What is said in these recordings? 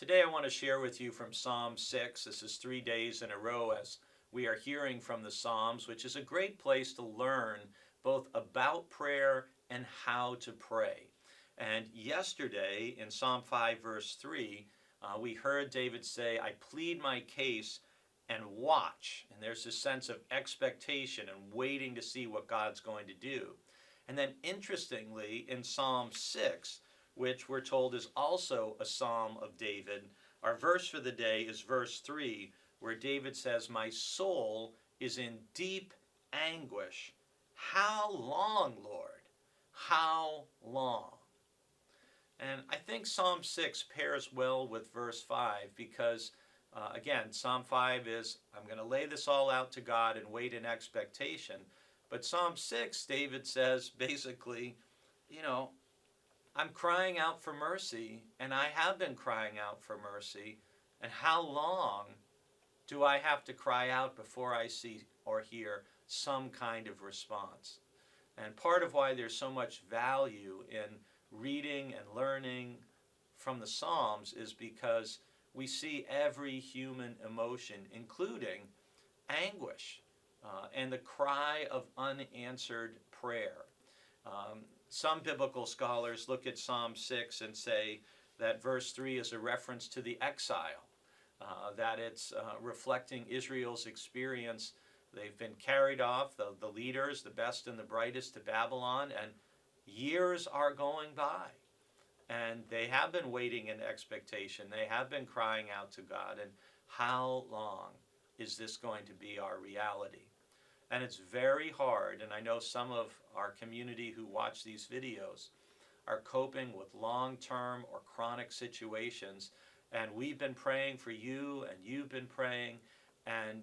Today I want to share with you from Psalm 6. This is 3 days in a row as we are hearing from the Psalms, which is a great place to learn both about prayer and how to pray. And yesterday in Psalm 5 verse 3, we heard David say, I plead my case and watch. And there's this sense of expectation and waiting to see what God's going to do. And then interestingly, in Psalm 6, which we're told is also a psalm of David, our verse for the day is verse 3, where David says, my soul is in deep anguish. How long, Lord? How long? And I think Psalm 6 pairs well with verse 5 because, again, Psalm 5 is, I'm going to lay this all out to God and wait in expectation. But Psalm 6, David says, basically, I'm crying out for mercy, and I have been crying out for mercy. And how long do I have to cry out before I see or hear some kind of response? And part of why there's so much value in reading and learning from the Psalms is because we see every human emotion, including anguish and the cry of unanswered prayer. Some biblical scholars look at Psalm 6 and say that verse 3 is a reference to the exile, that it's reflecting Israel's experience. They've been carried off, the leaders, the best and the brightest, to Babylon, and years are going by. And they have been waiting in expectation. They have been crying out to God. And how long is this going to be our reality? And it's very hard, and I know some of our community who watch these videos are coping with long-term or chronic situations, and we've been praying for you, and you've been praying, and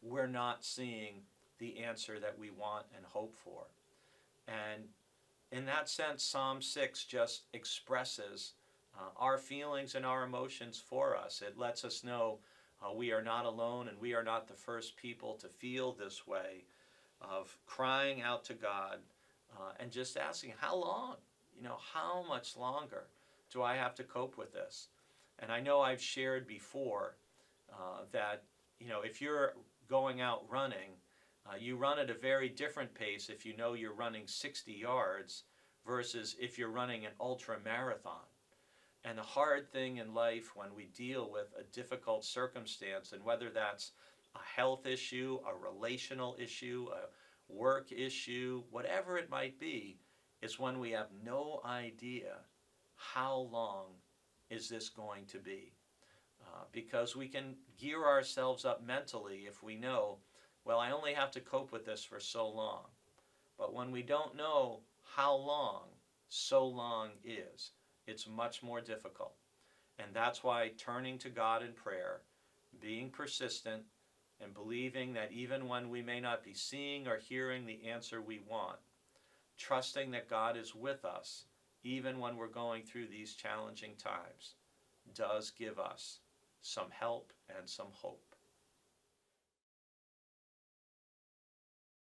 we're not seeing the answer that we want and hope for. And in that sense, Psalm 6 just expresses our feelings and our emotions for us. It lets us know we are not alone, and we are not the first people to feel this way, of crying out to God and just asking, how long? How much longer do I have to cope with this? And I know I've shared before that, if you're going out running, you run at a very different pace if you know you're running 60 yards versus if you're running an ultra marathon. And the hard thing in life when we deal with a difficult circumstance, and whether that's a health issue, a relational issue, a work issue, whatever it might be, is when we have no idea how long is this going to be. Because we can gear ourselves up mentally if we know, well, I only have to cope with this for so long. But when we don't know how long so long is, it's much more difficult. And that's why turning to God in prayer, being persistent, and believing that even when we may not be seeing or hearing the answer we want, trusting that God is with us, even when we're going through these challenging times, does give us some help and some hope.